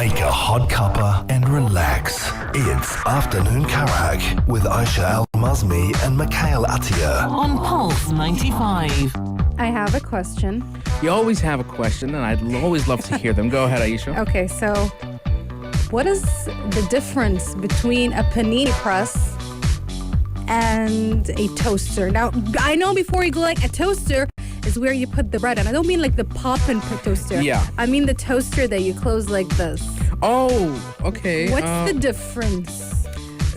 Take a hot cuppa and relax. It's Afternoon Karak with Aisha Al-Mazmi and Mikhail Atiyah on Pulse 95. I have a question. You always have a question, and I'd always love to hear them. Go ahead, Aisha. Okay, so what is the difference between a panini press and a toaster? Now, I know before you go, like, a toaster is where you put the bread in. I don't mean like the pop-in toaster. Yeah. I mean the toaster that you close like this. Oh, okay. What's the difference?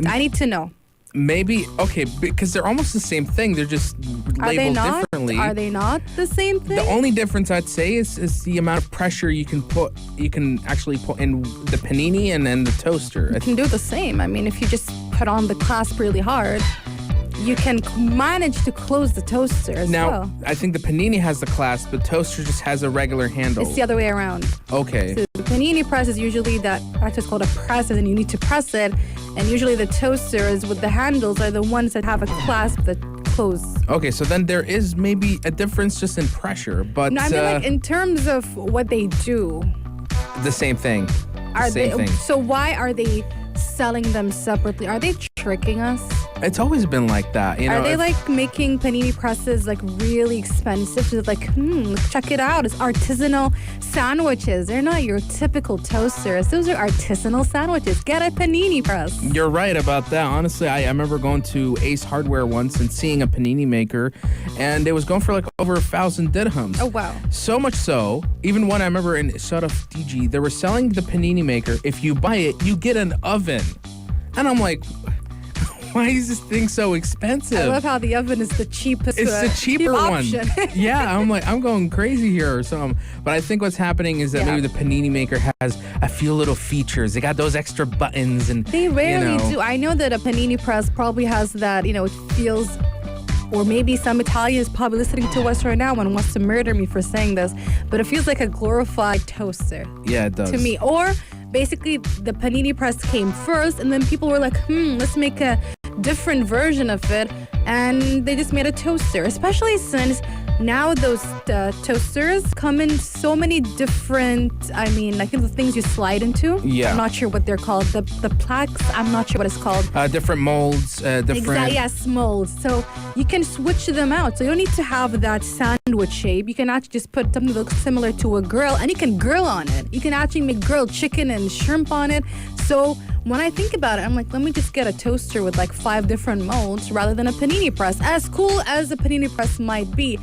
I need to know. Maybe, okay, because they're almost the same thing. They're just labeled differently. Are they not the same thing? The only difference I'd say is the amount of pressure you can actually put in the panini and then the toaster. You can do the same. I mean, if you just put on the clasp really hard, you can manage to close the toaster as well. Now, I think the panini has the clasp, the toaster just has a regular handle. It's the other way around. Okay. So the panini press is usually that's what's called a press, and you need to press it. And usually the toasters with the handles are the ones that have a clasp that close. Okay, so then there is maybe a difference just in pressure, but no, I mean, like, in terms of what they do, the same thing. So why are they selling them separately? Are they tricking us? It's always been like that. Are they like making panini presses like really expensive? So like, check it out. It's artisanal sandwiches. They're not your typical toasters. Those are artisanal sandwiches. Get a panini press. You're right about that. Honestly, I remember going to Ace Hardware once and seeing a panini maker, and it was going for like over 1,000 dirhams. Oh, wow. So much so, even when I remember in Sharaf DG, they were selling the panini maker. If you buy it, you get an oven. And I'm like, why is this thing so expensive? I love how the oven is the cheapest. It's the cheaper one. Yeah, I'm going crazy here or something. But I think what's happening is that maybe the panini maker has a few little features. They got those extra buttons and they rarely do. I know that a panini press probably has that. It feels. Or maybe some Italian is probably listening to us right now and wants to murder me for saying this, but it feels like a glorified toaster. Yeah, it does. To me. Or basically the panini press came first, and then people were like, let's make a different version of it, and they just made a toaster, especially since now those toasters come in so many different, I think the things you slide into. Yeah. I'm not sure what they're called. The plaques, I'm not sure what it's called. Different molds, different... Exactly, yes, molds. So you can switch them out. So you don't need to have that sandwich shape. You can actually just put something that looks similar to a grill, and you can grill on it. You can actually make grilled chicken and shrimp on it. So when I think about it, I'm like, let me just get a toaster with like 5 different molds rather than a panini press. As cool as a panini press might be,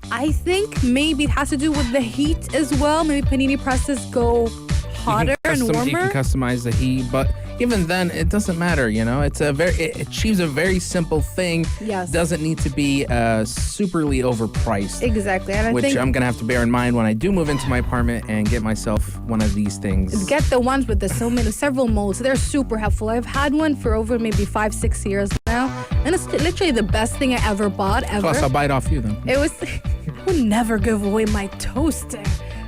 I think maybe it has to do with the heat as well. Maybe panini presses go hotter and warmer. You can customize the heat, but even then, it doesn't matter. It achieves a very simple thing. Yes. Doesn't need to be superly overpriced. Exactly, and which I'm gonna have to bear in mind when I do move into my apartment and get myself one of these things. Get the ones with several molds. They're super helpful. I've had one for over maybe 5-6 years now, and it's literally the best thing I ever bought ever. Plus, I'll buy it off you then. It was. I would never give away my toaster.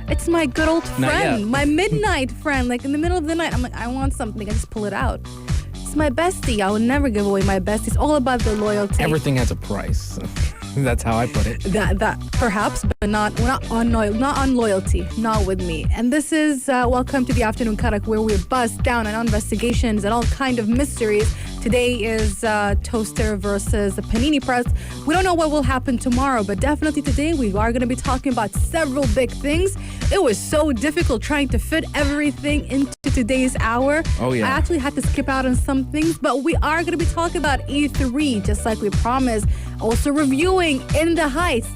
It's my good old friend, my midnight friend. Like in the middle of the night, I'm like, I want something. I just pull it out. It's my bestie. I would never give away my bestie. It's all about the loyalty. Everything has a price. That's how I put it. That perhaps, but not on loyalty. Not with me. And this is welcome to the Afternoon Karak, where we bust down on investigations and all kind of mysteries. Today is toaster versus a panini press. We don't know what will happen tomorrow, but definitely today we are going to be talking about several big things. It was so difficult trying to fit everything into today's hour. Oh, yeah. I actually had to skip out on some things, but we are going to be talking about E3, just like we promised. Also reviewing In the Heights,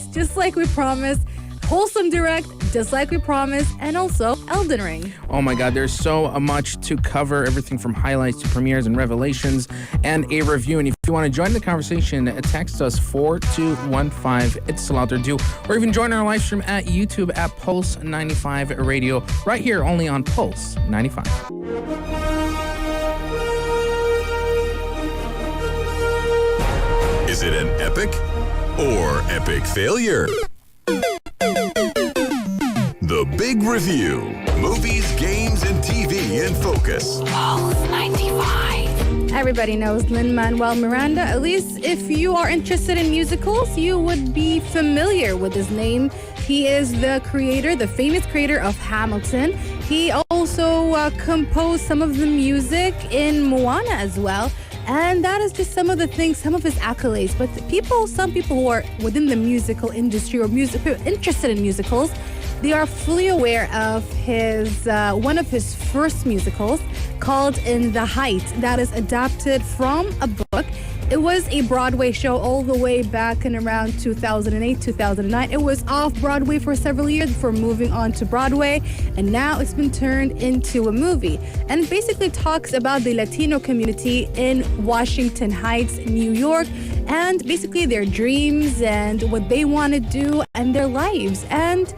just like we promised. Wholesome Direct, just like we promised, and also Elden Ring. Oh my God, there's so much to cover, everything from highlights to premieres and revelations, and a review. And if you want to join the conversation, text us 4215. It's still out there, do. Or even join our live stream at YouTube at Pulse 95 Radio, right here only on Pulse 95. Is it an epic or epic failure? The Big Review. Movies, games, and TV in focus. Pulse 95. Everybody knows Lin-Manuel Miranda. At least if you are interested in musicals, you would be familiar with his name. He is the famous creator of Hamilton. He also composed some of the music in Moana as well. And that is just some of the things, some of his accolades. But some people who are within the musical industry or interested in musicals, they are fully aware of his one of his first musicals called In the Heights that is adapted from a book. It was a Broadway show all the way back in around 2008, 2009. It was off Broadway for several years before moving on to Broadway, and now it's been turned into a movie. And it basically talks about the Latino community in Washington Heights, New York, and basically their dreams and what they want to do and their lives. And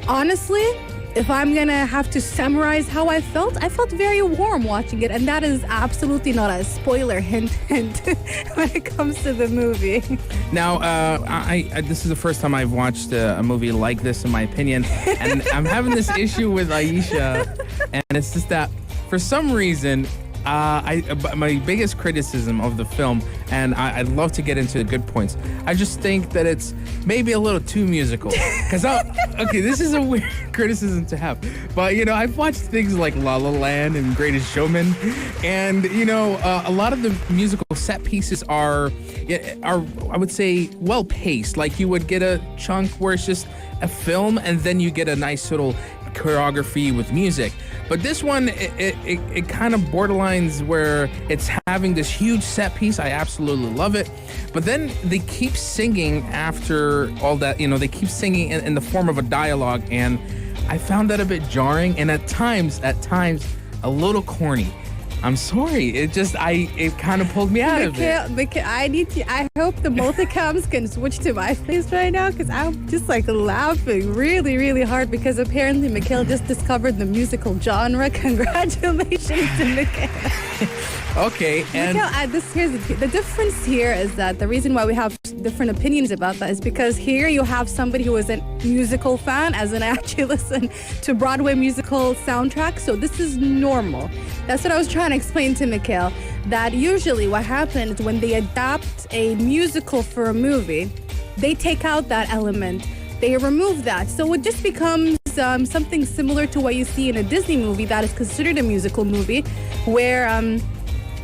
honestly, if I'm gonna have to summarize how I felt very warm watching it, and that is absolutely not a spoiler hint when it comes to the movie. Now, I this is the first time I've watched a movie like this, in my opinion, and I'm having this issue with Aisha, and it's just that for some reason, my biggest criticism of the film, and I'd love to get into the good points, I just think that it's maybe a little too musical. Because, okay, this is a weird criticism to have, but, I've watched things like La La Land and Greatest Showman, and, a lot of the musical set pieces are, I would say, well-paced. Like, you would get a chunk where it's just a film, and then you get a nice little choreography with music. But this one, it kind of borderlines where it's having this huge set piece. I absolutely love it. But then they keep singing after all that, they keep singing in the form of a dialogue. And I found that a bit jarring and at times, a little corny. I'm sorry. It kind of pulled me out of it. I hope the multicams can switch to my face right now because I'm just laughing really, really hard because apparently Mikhail just discovered the musical genre. Congratulations to Mikhail. Okay, and Mikhail, the difference here is that the reason why we have different opinions about that is because here you have somebody who is a musical fan, as in I actually listen to Broadway musical soundtracks, so this is normal. That's what I was trying to explain to Mikhail, that usually what happens when they adapt a musical for a movie, they take out that element. They remove that. So it just becomes something similar to what you see in a Disney movie that is considered a musical movie, where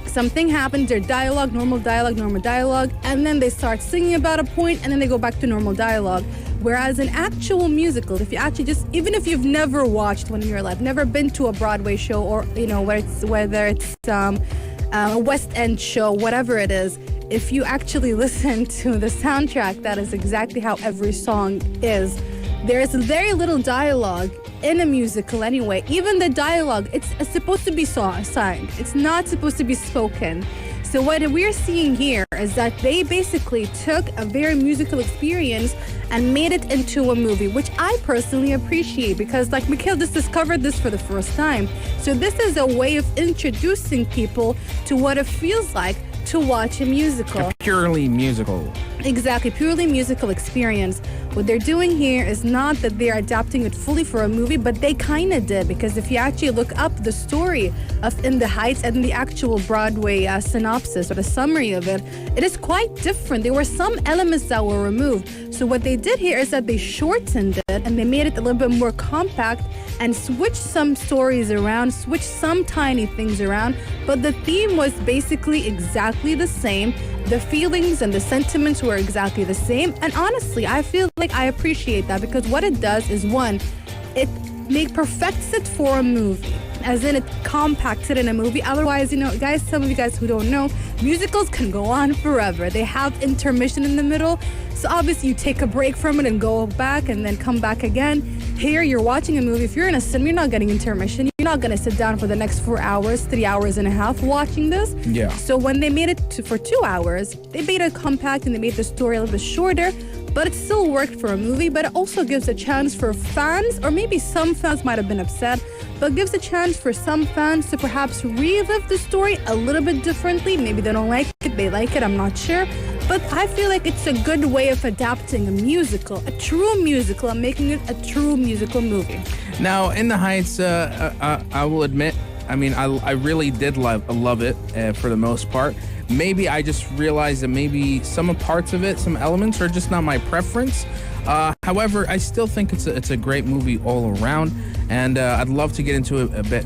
something happens, their dialogue, normal dialogue, and then they start singing about a point, and then they go back to normal dialogue. Whereas an actual musical, if you actually even if you've never watched one in your life, never been to a Broadway show or, whether it's a West End show, whatever it is, if you actually listen to the soundtrack, that is exactly how every song is. There is very little dialogue in a musical anyway. Even the dialogue, it's supposed to be sung. It's not supposed to be spoken. So what we're seeing here is that they basically took a very musical experience and made it into a movie, which I personally appreciate because, like, Mikhail just discovered this for the first time. So this is a way of introducing people to what it feels like to watch a musical. A purely musical. Exactly, purely musical experience. What they're doing here is not that they're adapting it fully for a movie, but they kind of did, because if you actually look up the story of In the Heights and the actual Broadway synopsis or the summary of it, it is quite different. There were some elements that were removed. So what they did here is that they shortened it and they made it a little bit more compact and switched some stories around, switched some tiny things around, but the theme was basically exactly the same. The feelings and the sentiments were exactly the same. And honestly, I feel like I appreciate that because what it does is, one, it perfects it for a movie. As in, it compacts it in a movie. Otherwise, guys, some of you guys who don't know, musicals can go on forever. They have intermission in the middle. So obviously you take a break from it and go back and then come back again. Here, you're watching a movie. If you're in a cinema, you're not getting intermission. You're not going to sit down for the next 4 hours, 3 hours and a half watching this. Yeah. So when they made it for 2 hours, they made it compact and they made the story a little bit shorter. But it still worked for a movie, but it also gives a chance for fans, or maybe some fans might have been upset, but gives a chance for some fans to perhaps relive the story a little bit differently. Maybe they don't like it, they like it, I'm not sure. But I feel like it's a good way of adapting a musical, a true musical, and making it a true musical movie. Now, In the Heights, I will admit, I really did love it for the most part. Maybe I just realized that maybe some parts of it, some elements are just not my preference. However, I still think it's a great movie all around, and I'd love to get into it a bit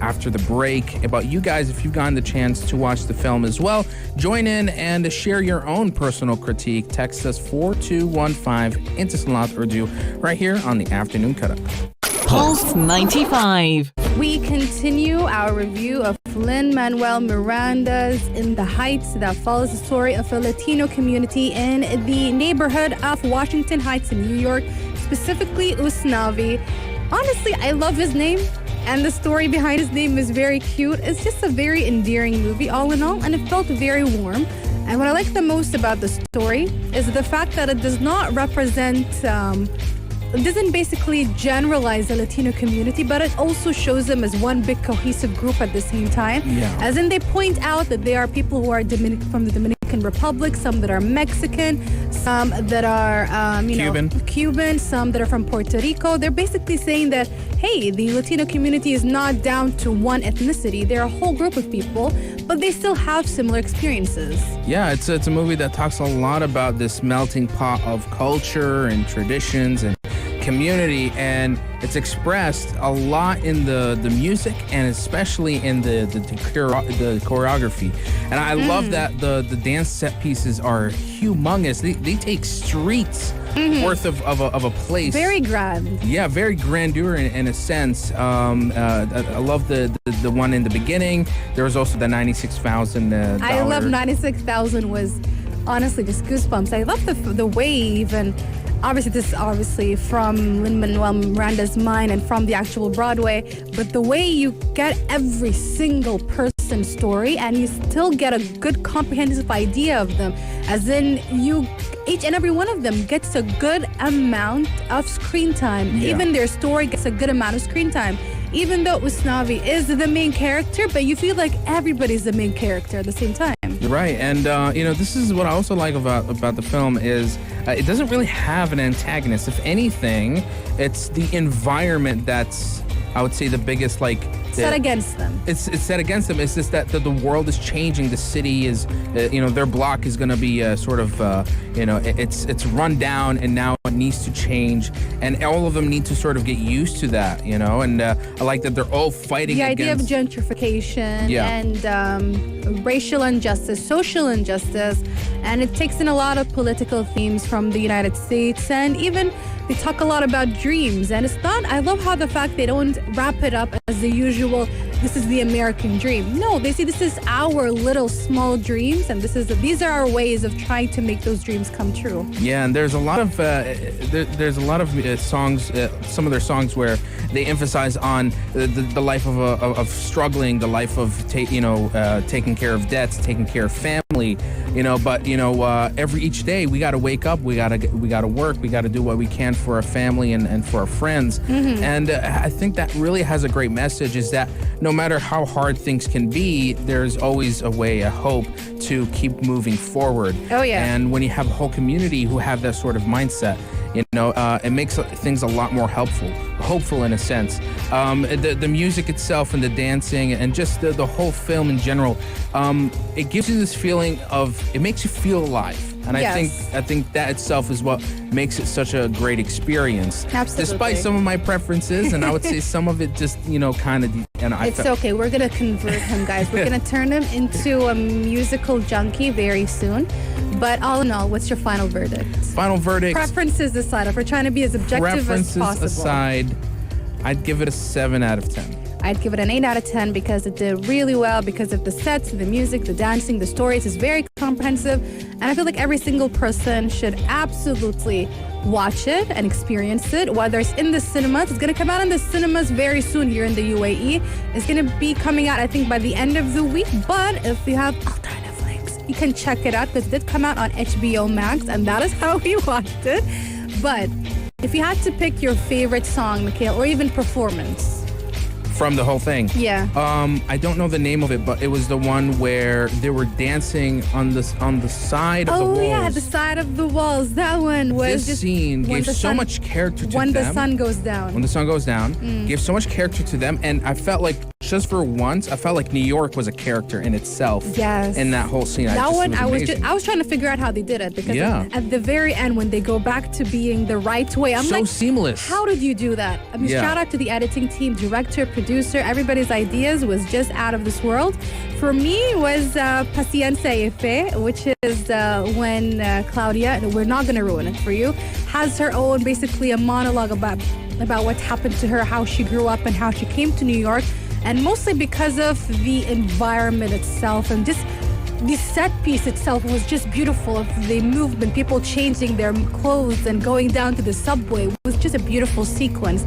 after the break about you guys. If you've gotten the chance to watch the film as well, join in and share your own personal critique. Text us 4215 into Salat Urdu right here on the Afternoon Cut-Up. Pulse 95. We continue our review of Lin-Manuel Miranda's In the Heights that follows the story of a Latino community in the neighborhood of Washington Heights in New York, specifically Usnavi. Honestly, I love his name, and the story behind his name is very cute. It's just a very endearing movie all in all, and it felt very warm. And what I like the most about the story is the fact that it does not represent... it doesn't basically generalize the Latino community, but it also shows them as one big cohesive group at the same time. Yeah. As in, they point out that there are people who are from the Dominican Republic, some that are Mexican, some that are Cuban, some that are from Puerto Rico. They're basically saying that, hey, the Latino community is not down to one ethnicity. They're a whole group of people, but they still have similar experiences. Yeah, it's a movie that talks a lot about this melting pot of culture and traditions and community, and it's expressed a lot in the music and especially in the choreography. And I love that the dance set pieces are humongous. They take streets worth of a place. Very grand. Yeah, very grandeur in a sense. I love the one in the beginning. There was also the $96,000. I love 96,000 was honestly just goosebumps. I love the wave, and obviously this is obviously from Lin-Manuel Miranda's mind and from the actual Broadway, but the way you get every single person's story and you still get a good comprehensive idea of them, as in each and every one of them gets a good amount of screen time. Yeah. Even their story gets a good amount of screen time. Even though Usnavi is the main character, but you feel like everybody's the main character at the same time. You're right, and this is what I also like about the film is it doesn't really have an antagonist. If anything, it's the environment that's, I would say, the biggest set against them. It's set against them. It's just that the world is changing. The city is, their block is going to be it's run down, and now it needs to change. And all of them need to sort of get used to that, And I like that they're all fighting the idea of against gentrification and racial injustice, social injustice, and it takes in a lot of political themes from the United States, and even they talk a lot about dreams. And it's not, I love how the fact they don't wrap it up as the usual, this is the American dream. No, they say this is our little small dreams, and these are our ways of trying to make those dreams come true. Yeah, and there's a lot of songs, some of their songs where they emphasize on the life of struggling, the life of taking care of debts, taking care of family, but each day we got to wake up, we got to work, we got to do what we can for our family and for our friends. And I think that really has a great message, is that no matter how hard things can be, there's always a way, a hope to keep moving forward. Oh yeah. And when you have a whole community who have that sort of mindset, it makes things a lot more hopeful in a sense. The music itself and the dancing and just the whole film in general, it gives you this feeling of, it makes you feel alive. And yes. I think that itself is what makes it such a great experience. Absolutely. Despite some of my preferences, and I would say some of it just, kind of... It's okay. We're going to convert him, guys. We're going to turn him into a musical junkie very soon. But all in all, what's your final verdict? Final verdict. Preferences aside, if we're trying to be as objective as possible. Preferences aside, I'd give it a 7 out of 10. I'd give it an 8 out of 10 because it did really well because of the sets, the music, the dancing, the stories. It's very comprehensive. And I feel like every single person should absolutely watch it and experience it, whether it's in the cinemas. It's going to come out in the cinemas very soon here in the UAE. It's going to be coming out, I think, by the end of the week. But if you have alternative links, you can check it out because it did come out on HBO Max, and that is how we watched it. But if you had to pick your favorite song, Mikhail, or even performance, from the whole thing. Yeah. I don't know the name of it, but it was the one where they were dancing on the side of the walls. Oh yeah, the side of the walls. That one was this scene gave so much character to them. When the sun goes down. When the sun goes down, gave so much character to them, and I felt like just for once, I felt like New York was a character in itself. Yes. In that whole scene. That one, I amazing. was trying to figure out how they did it because Yeah. at the very end, when they go back to being the right way, I'm so like, seamless. how did you do that? I mean, Yeah. shout out to the editing team, director, producer. Everybody's ideas was just out of this world. For me, it was Paciencia y Fe, which is when Claudia, we're not going to ruin it for you, has her own, basically a monologue about what's happened to her, how she grew up and how she came to New York, and mostly because of the environment itself and just the set piece itself was just beautiful. Of the movement, people changing their clothes and going down to the subway was just a beautiful sequence.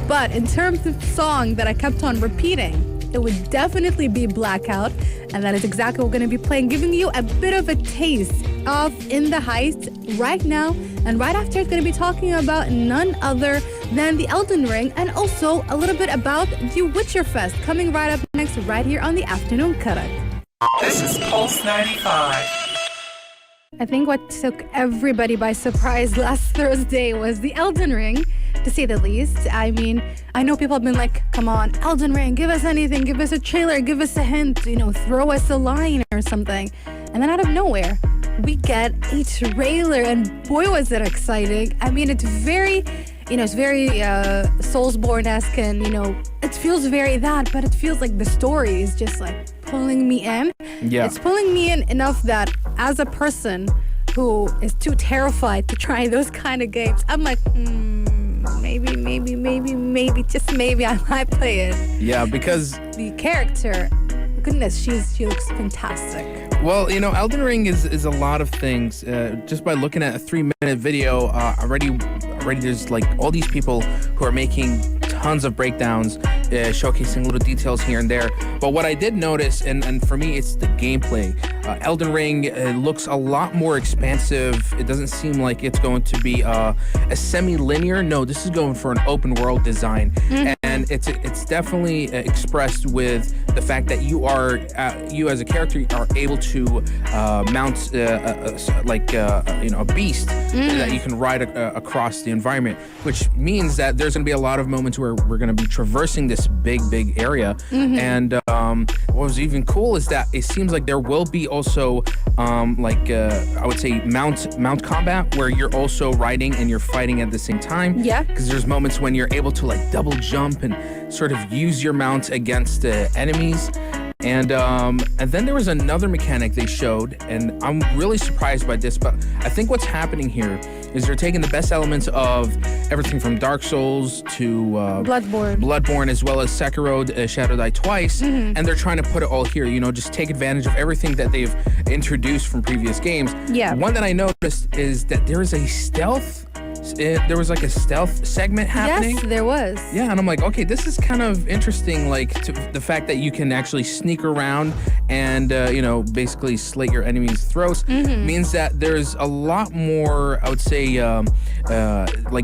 But in terms of song that I kept on repeating, it would definitely be Blackout, and that is exactly what we're going to be playing, giving you a bit of a taste of In the Heights right now. And right after, it's going to be talking about none other than the Elden Ring, and also a little bit about the Witcher Fest coming right up next, right here on the Afternoon Karak. This is Pulse 95. I think what took everybody by surprise last Thursday was the Elden Ring, to say the least. I mean, I know people have been like, come on, Elden Ring, give us anything, give us a trailer, give us a hint, throw us a line or something. And then out of nowhere, we get a trailer, and boy, was it exciting. I mean, it's very, it's very Soulsborne-esque, and, it feels very that, but it feels like the story is just like pulling me in. Yeah. It's pulling me in enough that as a person who is too terrified to try those kind of games, I'm like, maybe, just maybe I might play it. Yeah, because The character, goodness, she looks fantastic. well, Elden Ring is a lot of things. Just by looking at a 3-minute video, already there's like all these people who are making tons of breakdowns, showcasing little details here and there. But what I did notice, and for me, it's the gameplay. Elden Ring looks a lot more expansive. It doesn't seem like it's going to be a semi-linear. No, this is going for an open world design. And it's definitely expressed with the fact that you as a character are able to mount a beast that you can ride across the environment, which means that there's going to be a lot of moments where we're going to be traversing this big area. And what was even cool is that it seems like there will be also I would say mount combat, where you're also riding and you're fighting at the same time. Yeah. Because there's moments when you're able to like double jump and sort of use your mount against enemies. And then there was another mechanic they showed, and I'm really surprised by this, but I think what's happening here is they're taking the best elements of everything from Dark Souls to Bloodborne, as well as Sekiro, Shadow Die Twice, and they're trying to put it all here, just take advantage of everything that they've introduced from previous games. Yeah. One that I noticed is that there is a stealth segment happening. Yes, there was. Yeah, and I'm like, okay, this is kind of interesting, the fact that you can actually sneak around and, basically slit your enemies' throats means that there's a lot more, I would say,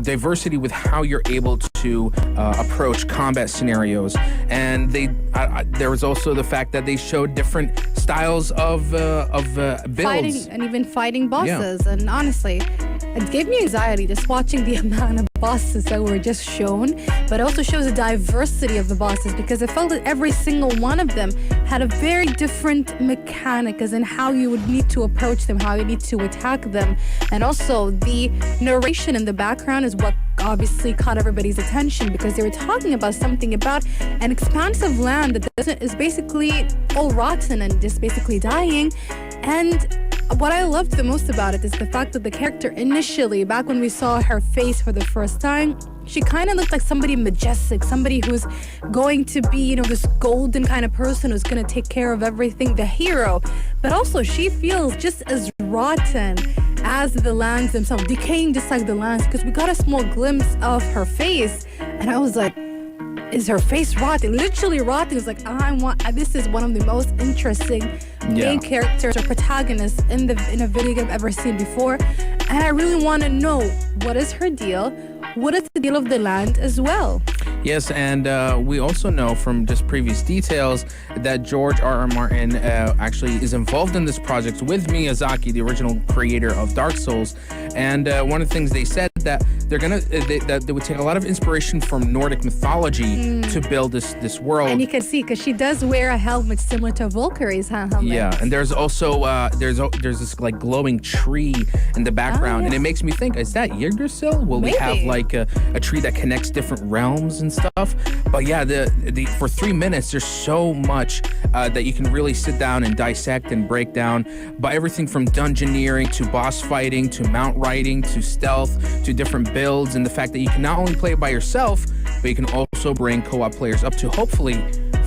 diversity with how you're able to approach combat scenarios. And there was also the fact that they showed different styles of builds. Fighting bosses. And honestly, it gave me anxiety just watching the amount of bosses that were just shown, but it also shows the diversity of the bosses, because I felt that every single one of them had a very different mechanic, as in how you would need to approach them, how you need to attack them. And also the narration in the background is what obviously caught everybody's attention, because they were talking about something about an expansive land that is basically all rotten and just basically dying. And what I loved the most about it is the fact that the character initially, back when we saw her face for the first time, she kind of looked like somebody majestic, somebody who's going to be, this golden kind of person who's going to take care of everything, the hero. But also she feels just as rotten as the lands themselves, decaying just like the lands, because we got a small glimpse of her face, and I was like, is her face rotten? Literally rotten. It's like, this is one of the most interesting main characters or protagonists in a video game I've ever seen before. And I really want to know, what is her deal? What is the deal of the land as well? Yes, and we also know from just previous details that George R.R. Martin actually is involved in this project with Miyazaki, the original creator of Dark Souls. And one of the things they said that they would take a lot of inspiration from Nordic mythology to build this world. And you can see, because she does wear a helmet similar to Valkyrie's helmet. Yeah, and there's also there's this like glowing tree in the background, and it makes me think, is that Yggdrasil? Will we have like a tree that connects different realms and stuff? But yeah, the for 3 minutes, there's so much that you can really sit down and dissect and break down. But everything from dungeoneering to boss fighting to mount riding to stealth to different builds, and the fact that you can not only play it by yourself, but you can also bring co-op players up to hopefully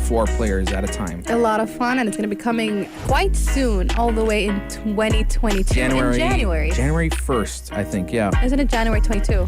4 players at a time. A lot of fun, and it's going to be coming quite soon, all the way in 2022. January 1st, I think, yeah. Isn't it January 22?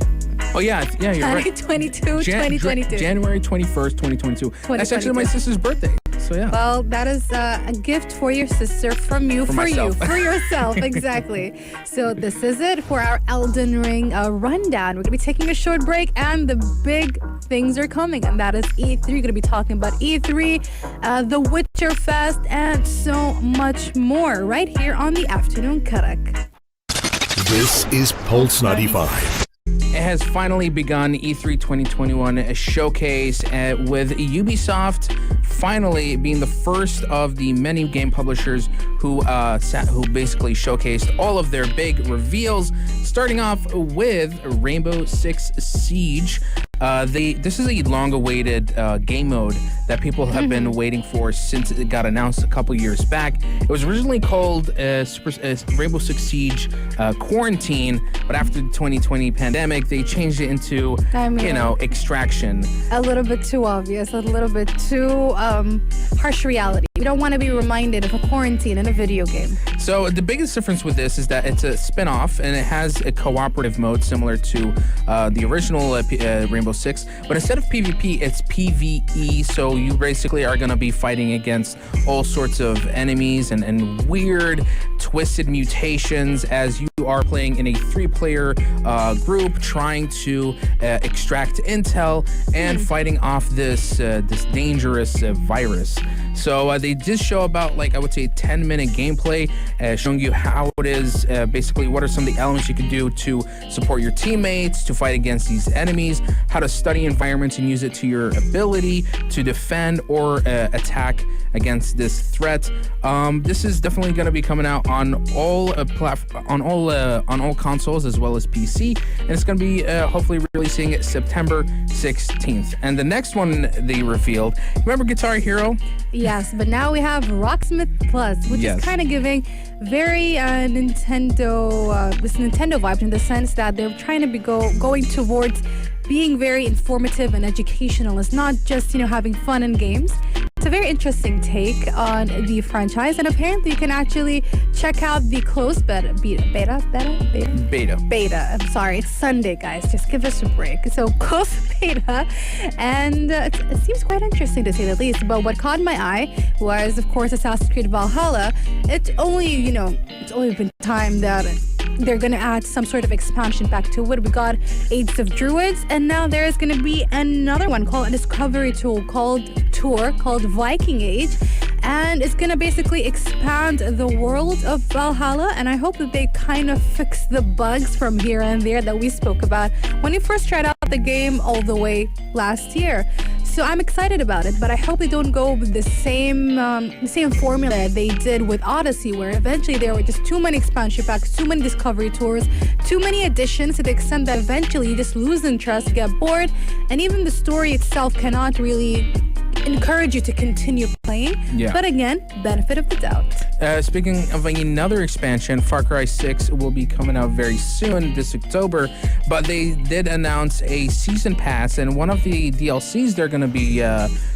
Oh, yeah, you're right. 2022. January 21st, 2022. That's actually my sister's birthday, so yeah. Well, that is a gift for your sister from you, for yourself, exactly. So this is it for our Elden Ring rundown. We're going to be taking a short break, and the big things are coming, and that is E3. We're going to be talking about E3, the Witcher Fest, and so much more right here on the Afternoon Karak. This is Pulse 95. It has finally begun, E3 2021 showcase with Ubisoft finally being the first of the many game publishers who basically showcased all of their big reveals, starting off with Rainbow Six Siege. This is a long-awaited game mode that people have been waiting for since it got announced a couple years back. It was originally called Rainbow Six Siege Quarantine, but after the 2020 pandemic, they changed it into, Extraction. A little bit too obvious, a little bit too harsh reality. We don't want to be reminded of a quarantine in a video game. So the biggest difference with this is that it's a spin-off, and it has a cooperative mode similar to the original Rainbow Six, but instead of PvP, it's PvE, so you basically are going to be fighting against all sorts of enemies and weird, twisted mutations as you are playing in a 3-player group trying to extract intel and fighting off this dangerous virus. So they did show about, I would say, 10-minute gameplay showing you how it is, basically what are some of the elements you can do to support your teammates, to fight against these enemies, how to study environments and use it to your ability to defend or attack against this threat. This is definitely going to be coming out on all consoles as well as PC, and it's going to be hopefully releasing it September 16th. And the next one they revealed, remember Guitar Hero? Yes, but now we have Rocksmith Plus, which is kind of giving very Nintendo vibes, in the sense that they're trying to be going towards being very informative and educational. It's not just, having fun in games. It's a very interesting take on the franchise, and apparently you can actually check out the closed beta. I'm sorry, it's Sunday, guys. Just give us a break. So closed beta, and it seems quite interesting to say the least. But what caught my eye was, of course, Assassin's Creed Valhalla. It's only been time that they're going to add some sort of expansion pack to it. We got Age of Druids, and now there is going to be another one called a Discovery Tour called Viking Age, and it's going to basically expand the world of Valhalla, and I hope that they kind of fix the bugs from here and there that we spoke about when we first tried out the game all the way last year. So I'm excited about it, but I hope they don't go with the same formula they did with Odyssey, where eventually there were just too many expansion packs, too many discovery tours, too many additions, to the extent that eventually you just lose interest, get bored, and even the story itself cannot really encourage you to continue playing. Yeah. But again, benefit of the doubt. Speaking of another expansion, Far Cry 6 will be coming out very soon, this October, but they did announce a season pass, and one of the DLCs they're going to be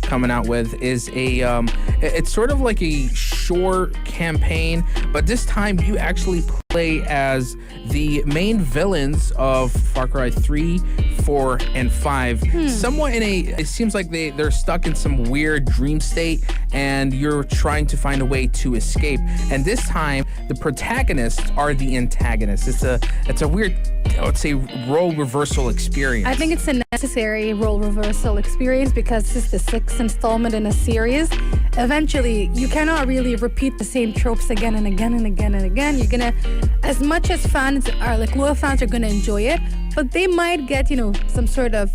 coming out with is it's sort of like a short campaign, but this time you actually play as the main villains of Far Cry 3, 4, and 5. Somewhat it seems like they're stuck in some weird dream state, and you're trying to find a way to escape. And this time, the protagonists are the antagonists. It's a weird, I would say, role reversal experience. I think it's a necessary role reversal experience, because this is the 6th installment in a series. Eventually, you cannot really repeat the same tropes again and again and again and again. You're gonna, as much as fans are loyal fans are gonna enjoy it, but they might get, some sort of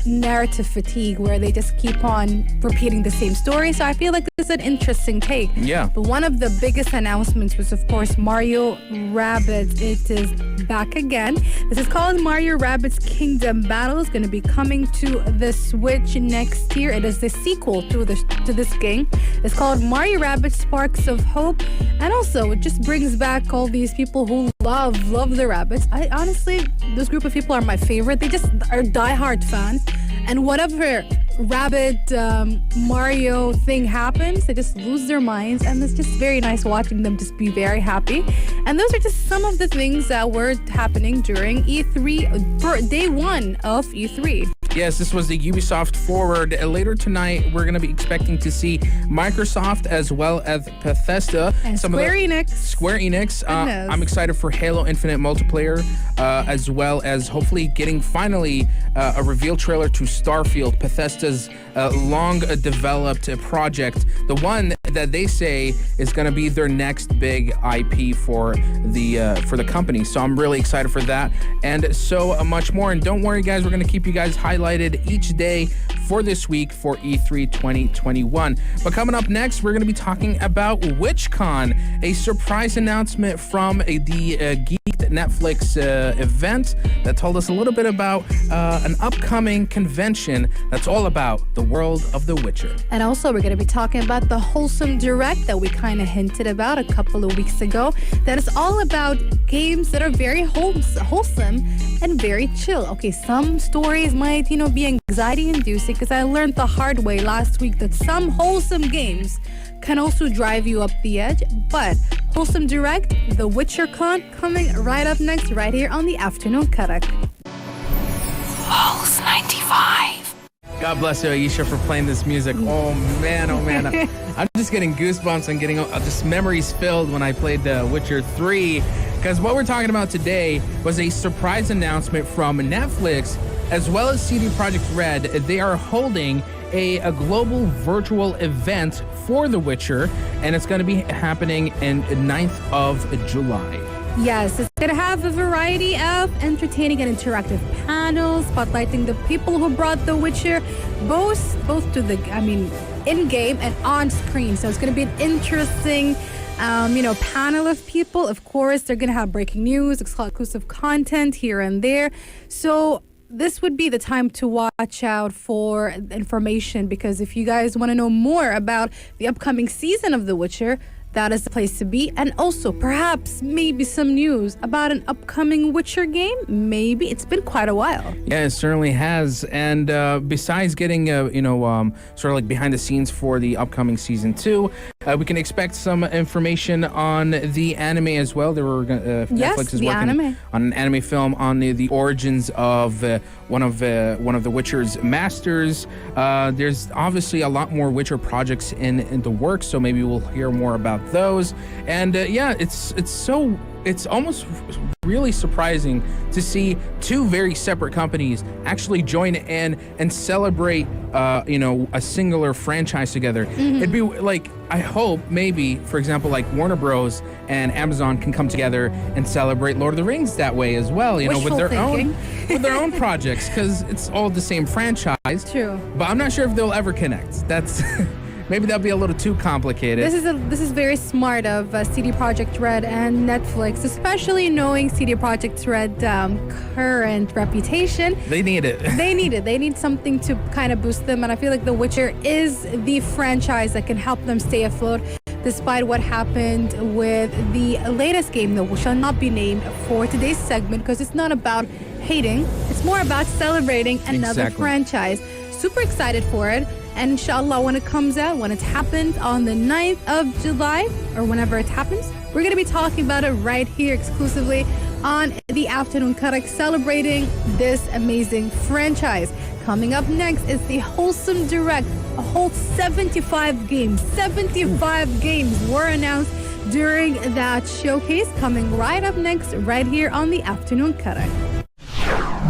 narrative fatigue where they just keep on repeating the same story. So I feel like this is an interesting take. Yeah. But one of the biggest announcements was, of course, Mario Rabbids. It is back again. This is called Mario Rabbids Kingdom Battle. It's going to be coming to the Switch next year. It is the sequel to this game. It's called Mario Rabbids Sparks of Hope. And also, it just brings back all these people who love the rabbits. I honestly, this group of people are my favorite. They just are diehard fans. And whatever rabbit Mario thing happens, they just lose their minds. And it's just very nice watching them just be very happy. And those are just some of the things that were happening during E3, day one of E3. Yes, this was the Ubisoft Forward. Later tonight, we're going to be expecting to see Microsoft as well as Bethesda. And Square Enix. I'm excited for Halo Infinite multiplayer, as well as hopefully getting finally a reveal trailer to Starfield, Bethesda's long-developed project. The one that they say is going to be their next big IP for the company. So I'm really excited for that and so much more. And don't worry, guys, we're going to keep you guys highlighted each day for this week for E3 2021. But coming up next, we're going to be talking about WitchCon, a surprise announcement from the Geeked Netflix event that told us a little bit about an upcoming convention that's all about the world of The Witcher. And also, we're going to be talking about the Wholesome Direct that we kind of hinted about a couple of weeks ago. That is all about games that are very wholesome and very chill. Okay, some stories might, be anxiety-inducing because I learned the hard way last week that some wholesome games can also drive you up the edge. But Wholesome Direct, The Witcher Con, coming right up next, right here on the Afternoon Karak. Pulse 95. God bless you, Aisha, for playing this music. Oh man. I'm just getting goosebumps and getting just memories filled when I played Witcher 3. Because what we're talking about today was a surprise announcement from Netflix as well as CD Projekt Red. They are holding a global virtual event for The Witcher, and it's going to be happening in 9th of July. Yes, it's going to have a variety of entertaining and interactive panels, spotlighting the people who brought The Witcher both to the, in-game and on-screen. So it's going to be an interesting, panel of people. Of course, they're going to have breaking news, exclusive content here and there. So this would be the time to watch out for information, because if you guys want to know more about the upcoming season of The Witcher, that is the place to be. And also, perhaps, maybe some news about an upcoming Witcher game. Maybe. It's been quite a while. Yeah, it certainly has. And besides getting, sort of like behind the scenes for the upcoming season 2, we can expect some information on the anime as well. Netflix is working on an anime film on the origins of one of the Witcher's masters. There's obviously a lot more Witcher projects in the works, so maybe we'll hear more about those. And it's almost really surprising to see two very separate companies actually join in and celebrate a singular franchise together. It'd be like, I hope maybe, for example, like Warner Bros. And Amazon can come together and celebrate Lord of the Rings that way as well, with their own projects, because it's all the same franchise. True. But I'm not sure if they'll ever connect. That's maybe that'll be a little too complicated. This is very smart of CD Projekt Red and Netflix, especially knowing CD Projekt Red's current reputation. They need it. They need something to kind of boost them, and I feel like The Witcher is the franchise that can help them stay afloat, despite what happened with the latest game that shall not be named for today's segment, because it's not about hating. It's more about celebrating another franchise. Super excited for it. And inshallah, when it comes out, when it happens on the 9th of July, or whenever it happens, we're going to be talking about it right here exclusively on the Afternoon Karak, celebrating this amazing franchise. Coming up next is the Wholesome Direct. A whole 75 games were announced during that showcase. Coming right up next, right here on the Afternoon Karak.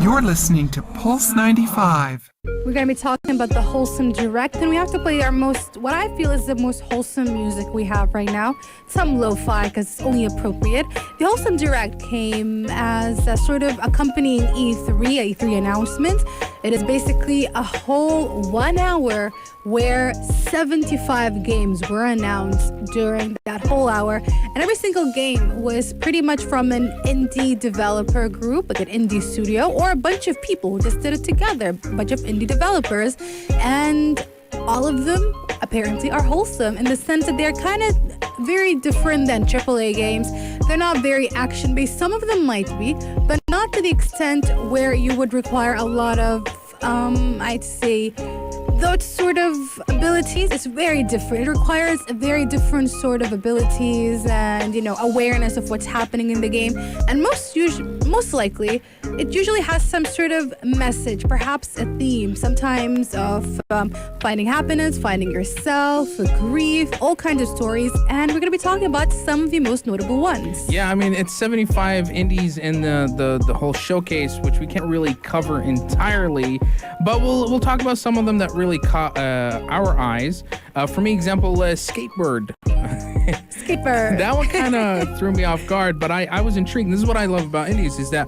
You're listening to Pulse 95. We're going to be talking about the Wholesome Direct, and we have to play what I feel is the most wholesome music we have right now. Some lo-fi, because it's only appropriate. The Wholesome Direct came as a sort of accompanying E3 announcement. It is basically a whole 1 hour where 75 games were announced during that whole hour. And every single game was pretty much from an indie developer group, like an indie studio, or a bunch of people who just did it together, a bunch of indie developers. And all of them apparently are wholesome in the sense that they're kind of very different than AAA games. They're not very action-based. Some of them might be, but not to the extent where you would require a lot of, I'd say, those sort of abilities. It's very different. It requires a very different sort of abilities and, awareness of what's happening in the game. And most likely, it usually has some sort of message, perhaps a theme, sometimes of finding happiness, finding yourself, grief, all kinds of stories. And we're going to be talking about some of the most notable ones. Yeah, I mean, it's 75 indies in the whole showcase, which we can't really cover entirely, but we'll talk about some of them that really caught our eyes. For me, example, Skatebird. Skatebird. That one kind of threw me off guard, but I was intrigued. This is what I love about indies, is that,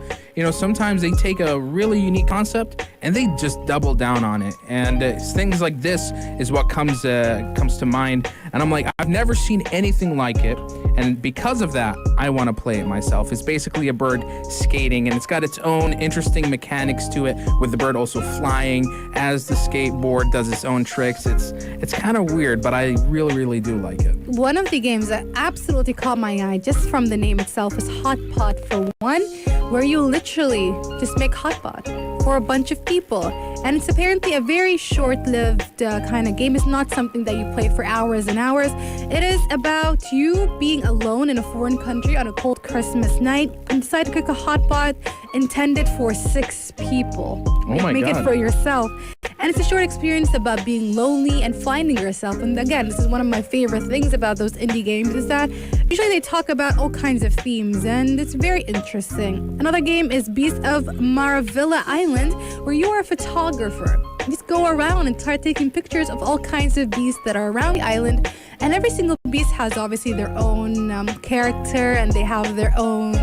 sometimes they take a really unique concept and they just double down on it. And things like this is what comes to mind. And I'm like, I've never seen anything like it. And because of that, I want to play it myself. It's basically a bird skating, and it's got its own interesting mechanics to it, with the bird also flying as the skateboard does its own tricks. It's kind of weird, but I really, really do like it. One of the games that absolutely caught my eye just from the name itself is Hot Pot for One, where you literally just make hot pot for a bunch of people. And it's apparently a very short-lived kind of game. It's not something that you play for hours and hours. It is about you being alone in a foreign country on a cold Christmas night and decide to cook a hot pot intended for 6 people. Oh my Make God. it for yourself. And it's a short experience about being lonely and finding yourself. And again, this is one of my favorite things about those indie games, is that usually they talk about all kinds of themes, and it's very interesting. Another game is Beast of Maravilla Island, where you are a photographer. You just go around and start taking pictures of all kinds of beasts that are around the island. And every single beast has obviously their own character, and they have their own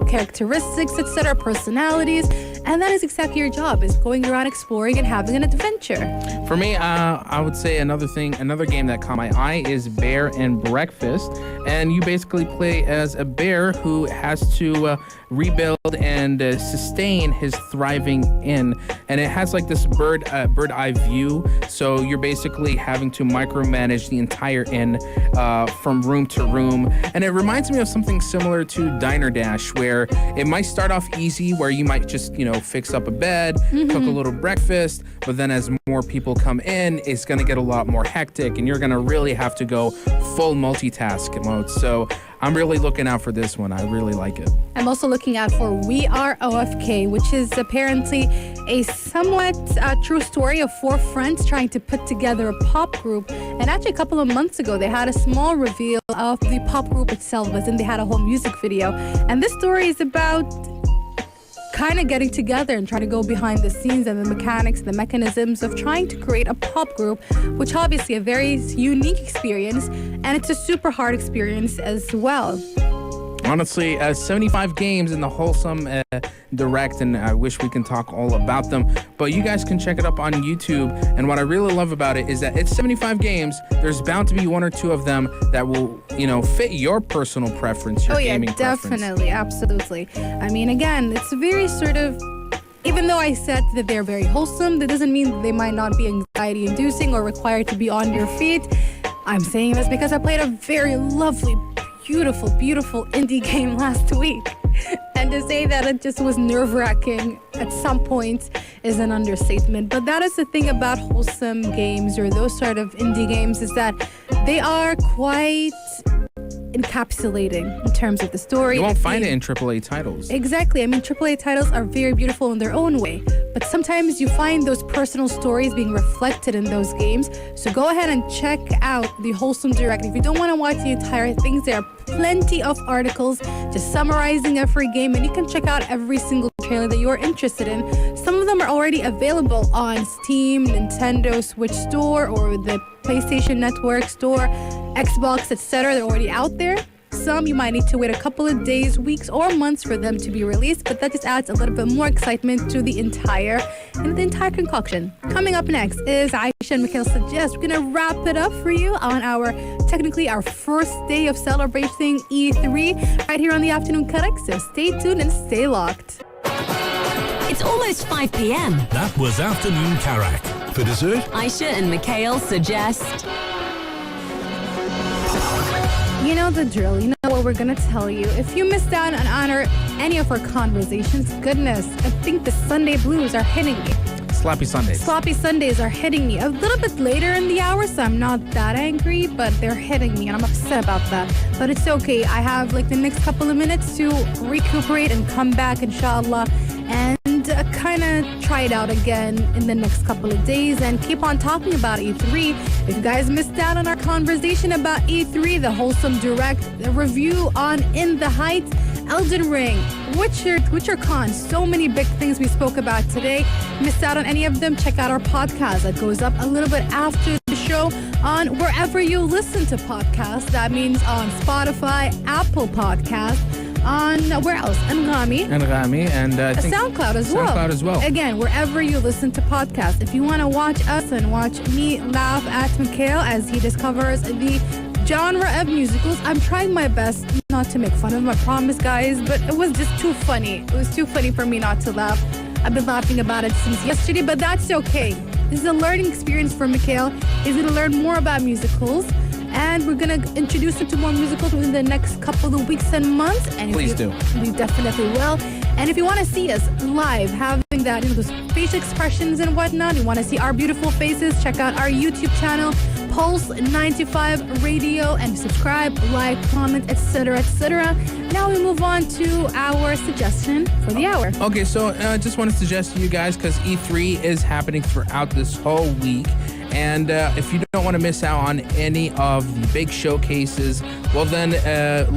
characteristics, etc., personalities. And that is exactly your job, is going around exploring and having an adventure. For me, I would say another game that caught my eye is Bear and Breakfast. And you basically play as a bear who has to rebuild and sustain his thriving inn. And it has like this bird eye view. So you're basically having to micromanage the entire inn from room to room. And it reminds me of something similar to Diner Dash, where it might start off easy, where you might just, fix up a bed, cook a little breakfast. But then as more people come in, it's going to get a lot more hectic, and you're going to really have to go full multitask mode. So I'm really looking out for this one. I really like it. I'm also looking out for We Are OFK, which is apparently a somewhat true story of 4 friends trying to put together a pop group. And actually a couple of months ago, they had a small reveal of the pop group itself, but then they had a whole music video. And this story is about kind of getting together and trying to go behind the scenes and the mechanics, the mechanisms of trying to create a pop group, which obviously a very unique experience, and it's a super hard experience as well. Honestly, 75 games in the Wholesome Direct, and I wish we can talk all about them, but you guys can check it up on YouTube. And what I really love about it is that it's 75 games. There's bound to be 1 or 2 of them that will, fit your personal preference, your gaming preference. Definitely, absolutely. I mean, again, it's very sort of, even though I said that they're very wholesome, that doesn't mean they might not be anxiety-inducing or required to be on your feet. I'm saying this because I played a very lovely, beautiful indie game last week. And to say that it just was nerve-wracking at some point is an understatement. But that is the thing about wholesome games, or those sort of indie games, is that they are quite encapsulating in terms of the story. You won't find it in AAA titles. Exactly. I mean, AAA titles are very beautiful in their own way, but sometimes you find those personal stories being reflected in those games. So go ahead and check out the Wholesome Direct. If you don't want to watch the entire thing, there are plenty of articles just summarizing every game, and you can check out every single trailer that you're interested in. Some of them them are already available on Steam, Nintendo Switch Store, or the PlayStation Network Store, Xbox, etc. They're already out there. Some you might need to wait a couple of days, weeks, or months for them to be released, but that just adds a little bit more excitement to the entire concoction. Coming up next is Aisha and Mikhail Suggest. We're gonna wrap it up for you on our first day of celebrating E3 right here on the Afternoon Karak. So stay tuned and stay locked. It's almost 5 p.m. That was Afternoon Karak. For dessert, Aisha and Mikhail suggest. You know the drill. You know what we're gonna tell you. If you missed out on any of our conversations, goodness, I think the Sunday blues are hitting me. Sloppy Sundays. Sloppy Sundays are hitting me a little bit later in the hour, so I'm not that angry, but they're hitting me and I'm upset about that. But it's okay. I have like the next couple of minutes to recuperate and come back, inshallah, and kind of try it out again in the next couple of days and keep on talking about E3. If you guys missed out on our conversation about E3, the Wholesome Direct, the review on In the Heights, Elden Ring, Witcher Con, so many big things we spoke about today. Missed out on any of them? Check out our podcast that goes up a little bit after the show on wherever you listen to podcasts. That means on Spotify, Apple Podcasts, on where else? Anghami, and I think SoundCloud as well. SoundCloud as well. Again, wherever you listen to podcasts. If you want to watch us and watch me laugh at Mikhail as he discovers the genre of musicals, I'm trying my best not to make fun of him, I promise, guys, but it was just too funny. It was too funny for me not to laugh. I've been laughing about it since yesterday, but that's okay. This is a learning experience for Mikhail. He's going to learn more about musicals, and we're going to introduce him to more musicals within the next couple of weeks and months. And Please do. We definitely will. And if you want to see us live, having that, those facial expressions and whatnot, you want to see our beautiful faces, check out our YouTube channel, Pulse 95 Radio, and subscribe, like, comment, etc., etc. Now we move on to our suggestion for the hour. Okay, so I just want to suggest to you guys, because E3 is happening throughout this whole week, and if you don't want to miss out on any of the big showcases, well then,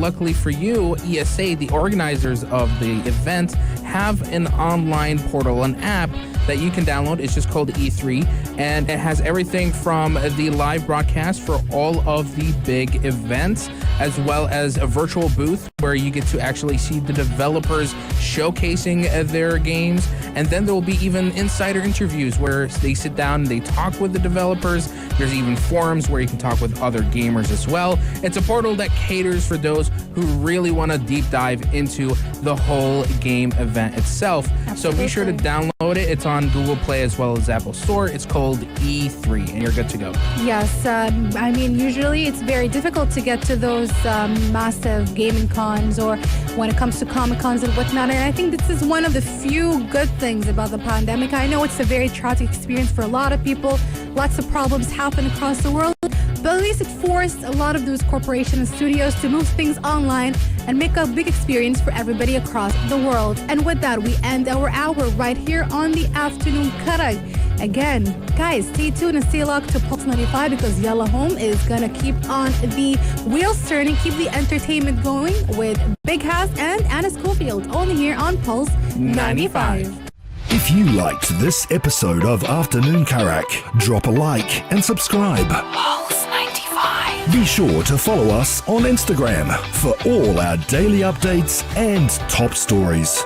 luckily for you, ESA, the organizers of the event, have an online portal, an app that you can download. It's just called E3, and it has everything from the live broadcast for all of the big events, as well as a virtual booth where you get to actually see the developers showcasing their games. And then there will be even insider interviews where they sit down and they talk with the developers. There's even forums where you can talk with other gamers as well. It's a portal that caters for those who really want to deep dive into the whole game event itself. Absolutely. So be sure to download it. It's on Google Play as well as Apple Store. It's called E3, and you're good to go. Yes, I mean, usually it's very difficult to get to those massive gaming cons, or when it comes to Comic Cons and whatnot. And I think this is one of the few good things about the pandemic. I know it's a very tragic experience for a lot of people. Lots of problems happen across the world. But at least it forced a lot of those corporations and studios to move things online and make a big experience for everybody across the world. And with that, we end our hour right here on the Afternoon Karak. Again, guys, stay tuned and stay locked to Pulse 95, because Yalla Home is going to keep on the wheels turning, keep the entertainment going with Big Hass and Anna Schofield, only here on Pulse 95. if you liked this episode of Afternoon Karak, drop a like and subscribe. Pulse 95. Be sure to follow us on Instagram for all our daily updates and top stories.